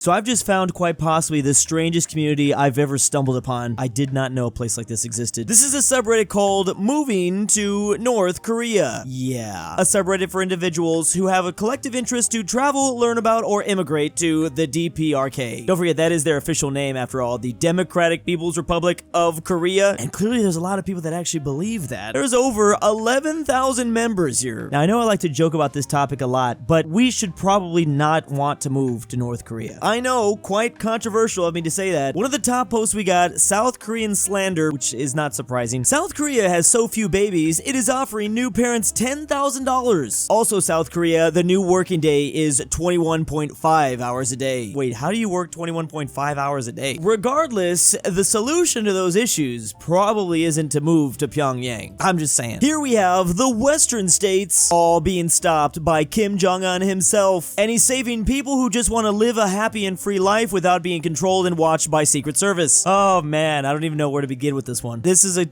So I've just found quite possibly the strangest community I've ever stumbled upon. I did not know a place like this existed. This is a subreddit called Moving to North Korea. Yeah. A subreddit for individuals who have a collective interest to travel, learn about, or immigrate to the DPRK. Don't forget, that is their official name after all, the Democratic People's Republic of Korea. And clearly there's a lot of people that actually believe that. There's over 11,000 members here. Now I know I like to joke about this topic a lot, but we should probably not want to move to North Korea. I know, quite controversial of me to say that. One of the top posts we got, South Korean slander, which is not surprising. South Korea has so few babies, it is offering new parents $10,000. Also South Korea, the new working day is 21.5 hours a day. Wait, how do you work 21.5 hours a day? Regardless, the solution to those issues probably isn't to move to Pyongyang. I'm just saying. Here we have the Western states all being stopped by Kim Jong-un himself, and he's saving people who just want to live a happy and free life without being controlled and watched by Secret Service. Oh man, I don't even know where to begin with this one. This is a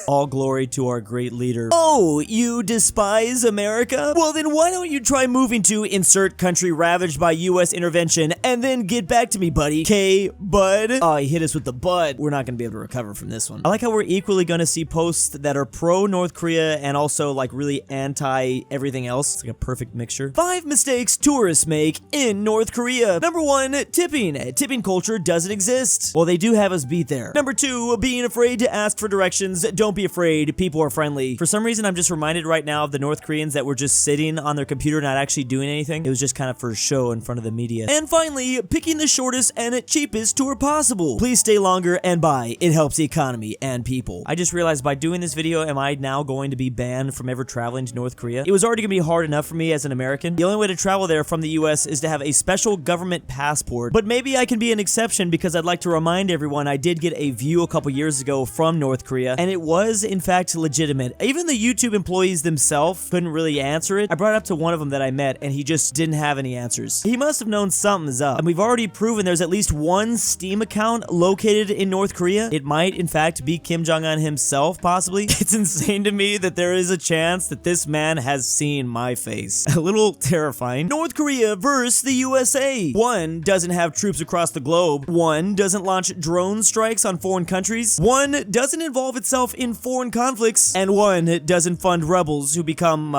all glory to our great leader. Oh, you despise America? Well then why don't you try moving to insert country ravaged by US intervention and then get back to me, buddy. Okay, bud? Oh, he hit us with the bud. We're not gonna be able to recover from this one. I like how we're equally gonna see posts that are pro North Korea and also like really anti everything else. It's like a perfect mixture. 5 mistakes tourists make in North Korea. Number 1, tipping. Tipping culture doesn't exist. Well, they do have us beat there. Number 2, being afraid to ask for directions. Don't be afraid, people are friendly. For some reason, I'm just reminded right now of the North Koreans that were just sitting on their computer not actually doing anything. It was just kind of for show in front of the media. And finally, picking the shortest and cheapest tour possible. Please stay longer and buy. It helps the economy and people. I just realized by doing this video, am I now going to be banned from ever traveling to North Korea? It was already gonna be hard enough for me as an American. The only way to travel there from the US is to have a special government passport. But maybe I can be an exception because I'd like to remind everyone I did get a view a couple years ago from North Korea, and it was in fact legitimate. Even the YouTube employees themselves couldn't really answer it. I brought it up to one of them that I met and he just didn't have any answers. He must have known something's up. And we've already proven there's at least one Steam account located in North Korea. It might in fact be Kim Jong-un himself, possibly. It's insane to me that there is a chance that this man has seen my face. A little terrifying. North Korea versus the USA. 1 doesn't have troops across the globe. 1 doesn't launch drone strikes on foreign countries. 1 doesn't involve itself in foreign conflicts, and 1 doesn't fund rebels who become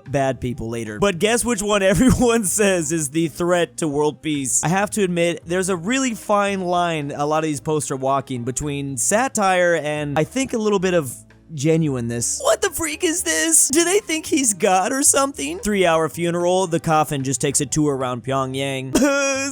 bad people later. But guess which one everyone says is the threat to world peace? I have to admit, there's a really fine line a lot of these posts are walking between satire and I think a little bit of genuineness. What the freak is this? Do they think he's God or something? 3-hour funeral, the coffin just takes a tour around Pyongyang.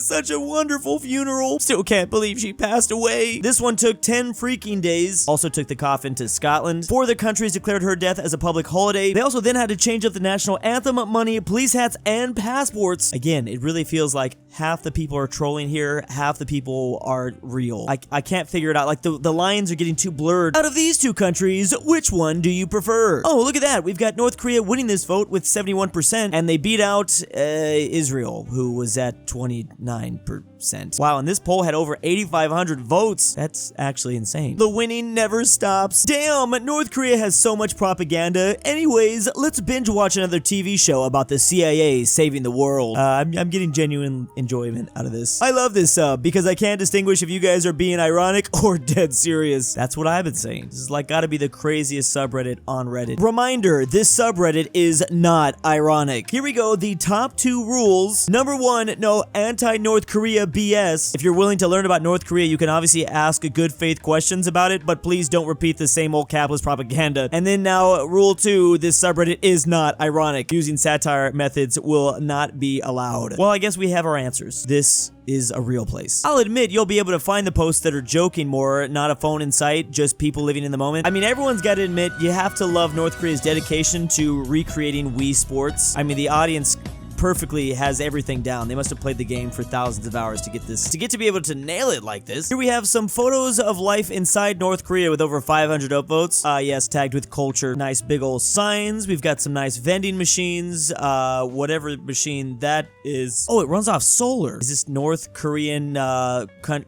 Such a wonderful funeral. Still can't believe she passed away. This one took 10 freaking days. Also took the coffin to Scotland. 4 other countries declared her death as a public holiday. They also then had to change up the national anthem, money, police hats, and passports. Again, it really feels like half the people are trolling here, half the people are real. I can't figure it out. Like the lines are getting too blurred. Out of these 2 countries, which one do you prefer? Oh, look at that. We've got North Korea winning this vote with 71%, and they beat out Israel, who was at 29%. Wow, and this poll had over 8,500 votes. That's actually insane. The winning never stops. Damn, North Korea has so much propaganda. Anyways, let's binge watch another TV show about the CIA saving the world. I'm getting genuine enjoyment out of this. I love this because I can't distinguish if you guys are being ironic or dead serious. That's what I've been saying. This is like gotta be the craziest subreddit on Reddit. Reminder, this subreddit is not ironic. Here we go, the top 2 rules. Number 1, no anti-North Korea BS. If you're willing to learn about North Korea, you can obviously ask good faith questions about it, but please don't repeat the same old capitalist propaganda. And then now, rule 2, this subreddit is not ironic. Using satire methods will not be allowed. Well, I guess we have our answers. This is a real place. I'll admit you'll be able to find the posts that are joking more, not a phone in sight, just people living in the moment. I mean, everyone's got to admit you have to love North Korea's dedication to recreating Wii Sports. I mean, the audience perfectly has everything down. They must have played the game for thousands of hours to get to be able to nail it like this. Here we have some photos of life inside North Korea with over 500 upvotes. Yes, tagged with culture. Nice big old signs. We've got some nice vending machines. Whatever machine that is. Oh, it runs off solar. Is this North Korean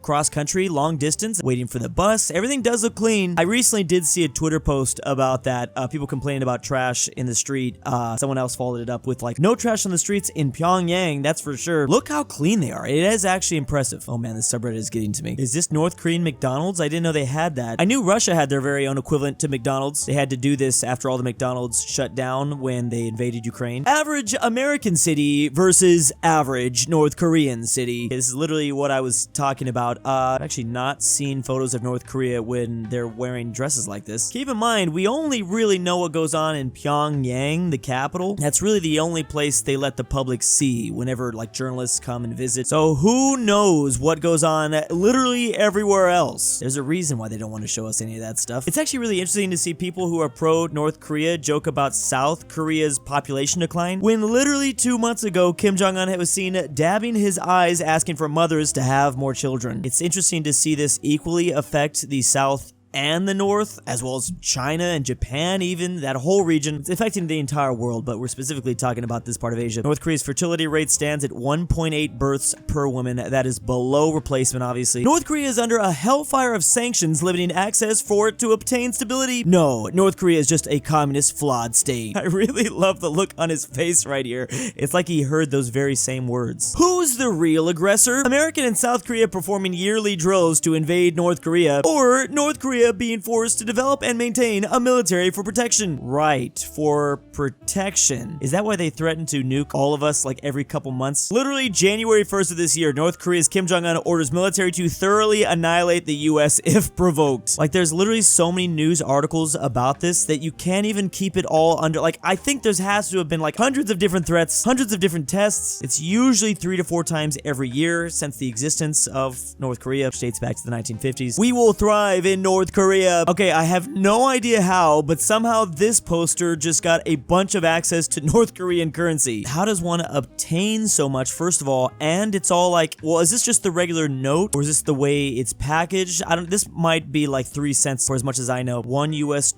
cross country, long distance, waiting for the bus? Everything does look clean. I recently did see a Twitter post about that. People complaining about trash in the street. Someone else followed it up with like, no trash on the streets streets in Pyongyang, that's for sure. Look how clean they are. It is actually impressive. Oh man, this subreddit is getting to me. Is this North Korean McDonald's? I didn't know they had that. I knew Russia had their very own equivalent to McDonald's. They had to do this after all the McDonald's shut down when they invaded Ukraine. Average American city versus average North Korean city. This is literally what I was talking about. I've actually not seen photos of North Korea when they're wearing dresses like this. Keep in mind, we only really know what goes on in Pyongyang, the capital. That's really the only place they let the public see whenever like journalists come and visit. So who knows what goes on literally everywhere else? There's a reason why they don't want to show us any of that stuff. It's actually really interesting to see people who are pro North Korea joke about South Korea's population decline, when literally 2 months ago, Kim Jong-un was seen dabbing his eyes asking for mothers to have more children. It's interesting to see this equally affect the South and the North, as well as China and Japan, even that whole region. It's affecting the entire world, but we're specifically talking about this part of Asia. North Korea's fertility rate stands at 1.8 births per woman. That is below replacement, obviously. North Korea is under a hellfire of sanctions limiting access for it to obtain stability. No, North Korea is just a communist flawed state. I really love the look on his face right here. It's like he heard those very same words. Who's the real aggressor? America and South Korea performing yearly drills to invade North Korea, or North Korea being forced to develop and maintain a military for protection. Right, for protection. Is that why they threaten to nuke all of us like every couple months? Literally January 1st of this year, North Korea's Kim Jong-un orders military to thoroughly annihilate the US if provoked. Like there's literally so many news articles about this that you can't even keep it all under, like I think there has to have been like hundreds of different threats, hundreds of different tests. It's usually 3 to 4 times every year since the existence of North Korea, which dates back to the 1950s. We will thrive in North Korea. Okay, I have no idea how, but somehow this poster just got a bunch of access to North Korean currency. How does one obtain so much, first of all? And it's all like, well, is this just the regular note, or is this the way it's packaged? This might be like 3 cents for as much as I know. $1 US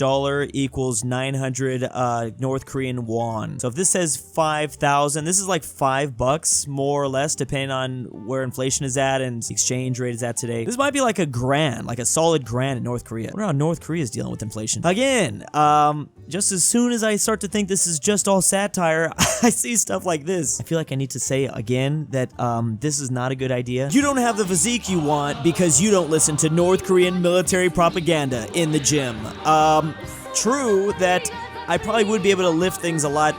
equals 900 North Korean won. So if this says 5,000, this is like $5 more or less, depending on where inflation is at and the exchange rate is at today. This might be like a grand, like a solid grand in North Korea. I wonder how North Korea is dealing with inflation. Again, just as soon as I start to think this is just all satire, I see stuff like this. I feel like I need to say again that this is not a good idea. You don't have the physique you want because you don't listen to North Korean military propaganda in the gym. True that I probably would be able to lift things a lot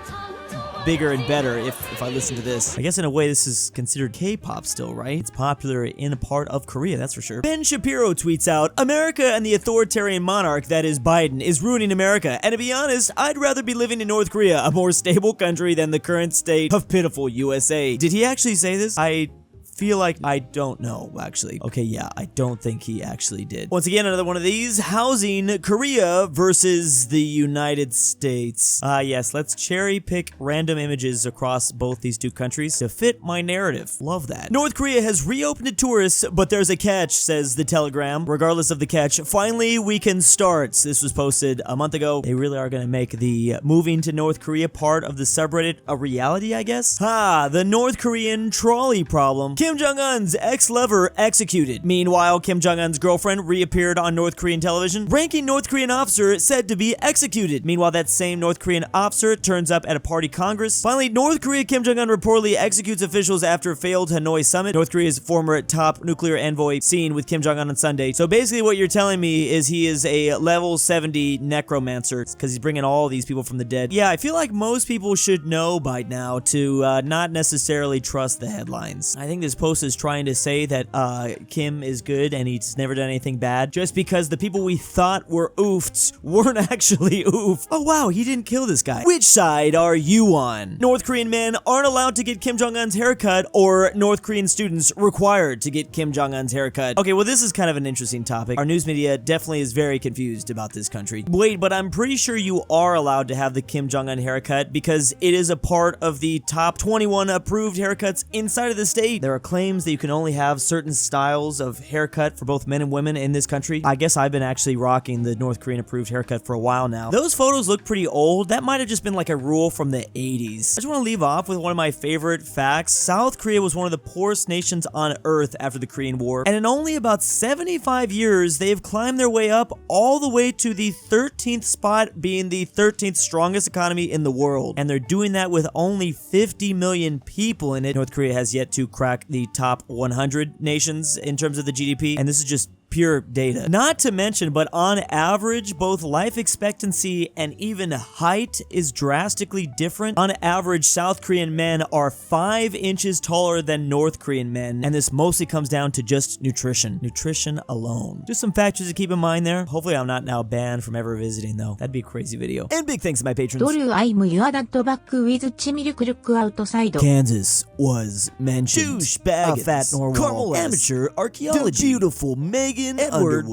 bigger and better if I listen to this. I guess in a way this is considered K-pop still, right? It's popular in a part of Korea, that's for sure. Ben Shapiro tweets out, America and the authoritarian monarch that is Biden is ruining America, and to be honest, I'd rather be living in North Korea, a more stable country than the current state of pitiful USA. Did he actually say this? I feel like I don't know, actually. Okay, yeah, I don't think he actually did. Once again, another one of these. Housing Korea versus the United States. Yes, let's cherry pick random images across both these two countries to fit my narrative. Love that. North Korea has reopened to tourists, but there's a catch, says the Telegram. Regardless of the catch, finally we can start. This was posted a month ago. They really are gonna make the moving to North Korea part of the subreddit a reality, I guess? The North Korean trolley problem. Kim Jong-un's ex-lover executed. Meanwhile, Kim Jong-un's girlfriend reappeared on North Korean television. Ranking North Korean officer said to be executed. Meanwhile, that same North Korean officer turns up at a party congress. Finally, North Korea Kim Jong-un reportedly executes officials after a failed Hanoi summit. North Korea's former top nuclear envoy seen with Kim Jong-un on Sunday. So basically what you're telling me is he is a level 70 necromancer because he's bringing all these people from the dead. Yeah, I feel like most people should know by now to not necessarily trust the headlines. I think this post is trying to say that Kim is good and he's never done anything bad just because the people we thought were oofed weren't actually oof. Oh wow, he didn't kill this guy. Which side are you on? North Korean men aren't allowed to get Kim Jong-un's haircut, or North Korean students required to get Kim Jong-un's haircut? Okay, well this is kind of an interesting topic. Our news media definitely is very confused about this country. Wait, but I'm pretty sure you are allowed to have the Kim Jong-un haircut because it is a part of the top 21 approved haircuts inside of the state. There are claims that you can only have certain styles of haircut for both men and women in this country. I guess I've been actually rocking the North Korean approved haircut for a while now. Those photos look pretty old. That might have just been like a rule from the 80s. I just want to leave off with one of my favorite facts. South Korea was one of the poorest nations on earth after the Korean War, and in only about 75 years, they have climbed their way up all the way to the 13th spot, being the 13th strongest economy in the world. And they're doing that with only 50 million people in it. North Korea has yet to crack the top 100 nations in terms of the GDP, and this is just pure data. Not to mention, but on average, both life expectancy and even height is drastically different. On average, South Korean men are 5 inches taller than North Korean men, and this mostly comes down to just nutrition. Nutrition alone. Just some factors to keep in mind there. Hopefully I'm not now banned from ever visiting though. That'd be a crazy video. And big thanks to my patrons. DrewI'mYourDadBackWithTheMilkLookOutside. Kansas was mentioned. DoOOCHBAGGINS. aPhatNarwhal. Carmel Amateur Archaeology. DaBeautiful-MEGAN-Underwood.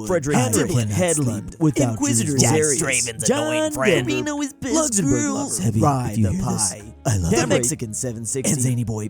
Fredrik Henrik Hedlund. InquisitorXarius. JohnDenver. KirinoIsBestGirl. LuxembourgLover. RyeThePie. I love The it. Mexican 760. And ZaneyBoi.